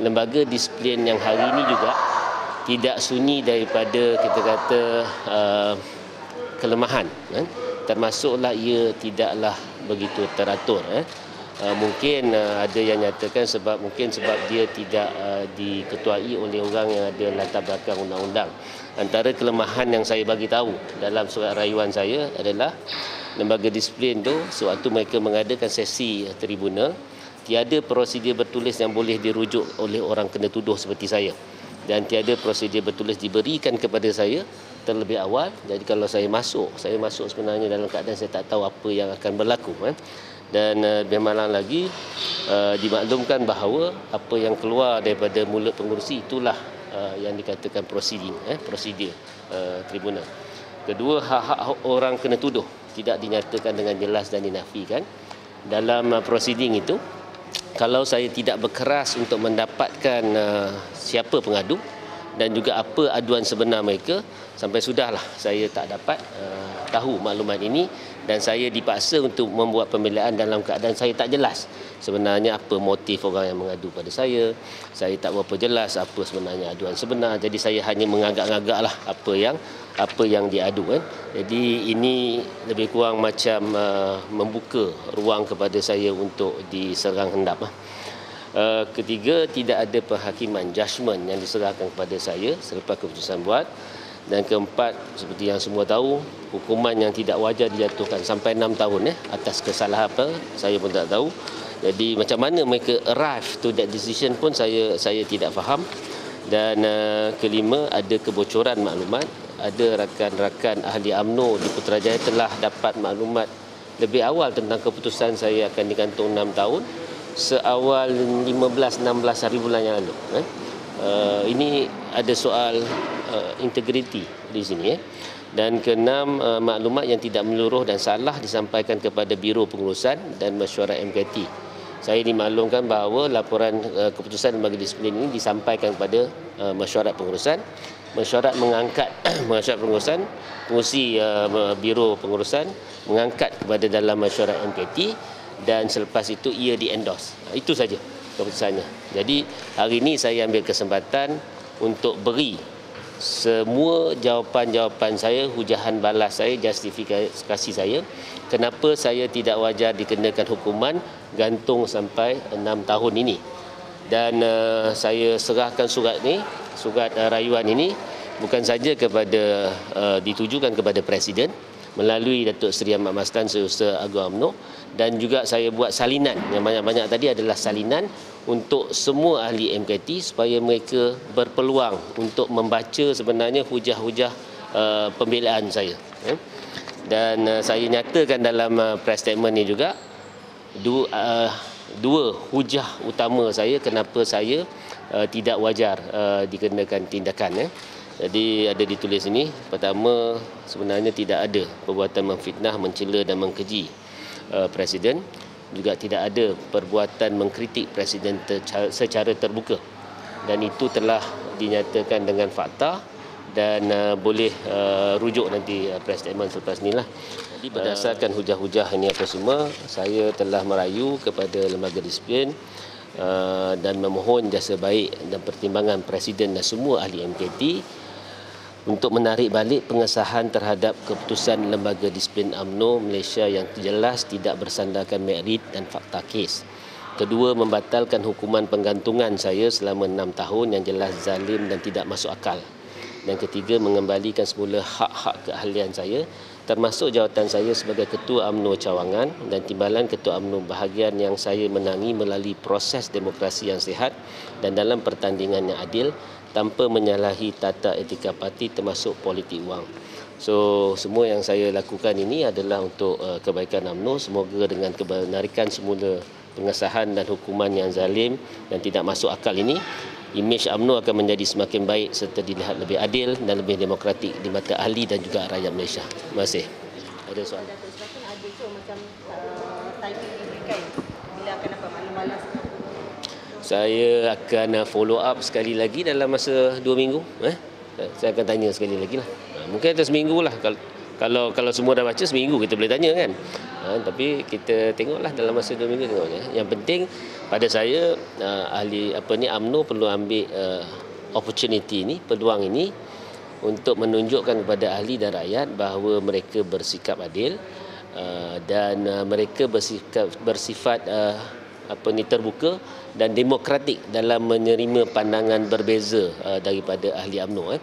lembaga disiplin yang hari ini juga tidak sunyi daripada kita kata kelemahan, termasuklah ia tidaklah begitu teratur. Mungkin ada yang nyatakan sebab dia tidak diketuai oleh orang yang ada latar belakang undang-undang. Antara kelemahan yang saya bagi tahu dalam surat rayuan saya adalah lembaga disiplin tu sewaktu mereka mengadakan sesi tribunal, tiada prosedur bertulis yang boleh dirujuk oleh orang kena tuduh seperti saya, dan tiada prosedur bertulis diberikan kepada saya terlebih awal. Jadi kalau saya masuk sebenarnya dalam keadaan saya tak tahu apa yang akan berlaku. Dan memang lagi dimaklumkan bahawa apa yang keluar daripada mulut pengerusi itulah yang dikatakan prosedur tribunal. Kedua, hak-hak orang kena tuduh tidak dinyatakan dengan jelas dan dinafikan dalam prosiding itu. Kalau saya tidak berkeras untuk mendapatkan siapa pengadu dan juga apa aduan sebenar mereka, sampai sudahlah saya tak dapat tahu maklumat ini, dan saya dipaksa untuk membuat pembelaan dalam keadaan saya tak jelas sebenarnya apa motif orang yang mengadu pada saya. Saya tak berapa jelas apa sebenarnya aduan sebenar. Jadi saya hanya mengagak-agaklah apa yang diadu. Jadi ini lebih kurang macam membuka ruang kepada saya untuk diserang hendap. Ketiga, tidak ada penghakiman judgement yang diserahkan kepada saya selepas keputusan buat. Dan keempat, seperti yang semua tahu, hukuman yang tidak wajar dijatuhkan sampai 6 tahun atas kesalahan apa saya pun tak tahu. Jadi macam mana mereka arrive to that decision pun saya tidak faham. Dan kelima, ada kebocoran maklumat. Ada rakan-rakan ahli UMNO di Putrajaya telah dapat maklumat lebih awal tentang keputusan saya akan digantung 6 tahun seawal 15-16 hari bulan yang lalu. Ini ada soal integriti di sini. Dan keenam, maklumat yang tidak menyeluruh dan salah disampaikan kepada Biro Pengurusan dan Mesyuarat MKT. Saya dimaklumkan bahawa laporan keputusan lembaga disiplin ini disampaikan kepada Mesyuarat Pengurusan. Mesyuarat mengangkat Mesyuarat Pengurusan, pengurusi Biro Pengurusan mengangkat kepada dalam Mesyuarat MKT, dan selepas itu ia di-endorse. Itu saja keputusannya. Jadi hari ini saya ambil kesempatan untuk beri semua jawapan-jawapan saya, hujahan balas saya, justifikasi saya kenapa saya tidak wajar dikenakan hukuman gantung sampai 6 tahun ini. Dan saya serahkan surat rayuan ini bukan saja ditujukan kepada Presiden melalui Datuk Seri Ahmad Mastan, Setiausaha Agung UMNO, dan juga saya buat salinan. Yang banyak-banyak tadi adalah salinan untuk semua ahli MKT supaya mereka berpeluang untuk membaca sebenarnya hujah-hujah pembelaan saya. Dan saya nyatakan dalam press statement ini juga dua hujah utama saya kenapa saya tidak wajar dikenakan tindakan. Jadi ada ditulis ini, pertama, sebenarnya tidak ada perbuatan memfitnah, mencela dan mengkeji Presiden. Juga tidak ada perbuatan mengkritik Presiden secara terbuka. Dan itu telah dinyatakan dengan fakta dan boleh rujuk nanti press statement selepas ni lah. Jadi berdasarkan hujah-hujah ini apa semua, saya telah merayu kepada lembaga disiplin dan memohon jasa baik dan pertimbangan Presiden dan semua ahli MKT untuk menarik balik pengesahan terhadap keputusan Lembaga Disiplin UMNO Malaysia yang jelas tidak bersandarkan merit dan fakta kes. Kedua, membatalkan hukuman penggantungan saya selama 6 tahun yang jelas zalim dan tidak masuk akal. Dan ketiga, mengembalikan semula hak-hak keahlian saya, termasuk jawatan saya sebagai Ketua UMNO Cawangan dan timbalan Ketua UMNO bahagian yang saya menangi melalui proses demokrasi yang sihat dan dalam pertandingan yang adil, tanpa menyalahi tata etika parti termasuk politik wang. So, semua yang saya lakukan ini adalah untuk kebaikan UMNO. Semoga dengan kebenarikan semula pengesahan dan hukuman yang zalim dan tidak masuk akal ini, imej UMNO akan menjadi semakin baik serta dilihat lebih adil dan lebih demokratik di mata ahli dan juga rakyat Malaysia. Terima kasih. Ada soalan? Ada tu macam timing diberikan bila akan dapat maklumat. Saya akan follow up sekali lagi dalam masa 2 minggu. Saya akan tanya sekali lagi lah. Mungkin atas seminggu lah. Kalau semua dah baca, seminggu kita boleh tanya kan. Tapi kita tengoklah dalam masa 2 minggu tengoknya. Yang penting pada saya ahli UMNO perlu ambil opportunity ini, peluang ini untuk menunjukkan kepada ahli dan rakyat bahawa mereka bersikap adil dan mereka bersifat terbuka dan demokratik dalam menerima pandangan berbeza daripada ahli UMNO.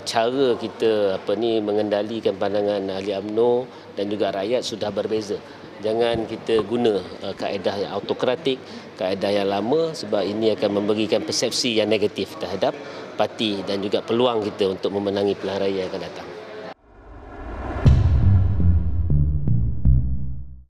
Cara kita mengendalikan pandangan ahli UMNO dan juga rakyat sudah berbeza. Jangan kita guna kaedah yang autokratik, kaedah yang lama, sebab ini akan memberikan persepsi yang negatif terhadap parti dan juga peluang kita untuk memenangi pilihan raya yang akan datang.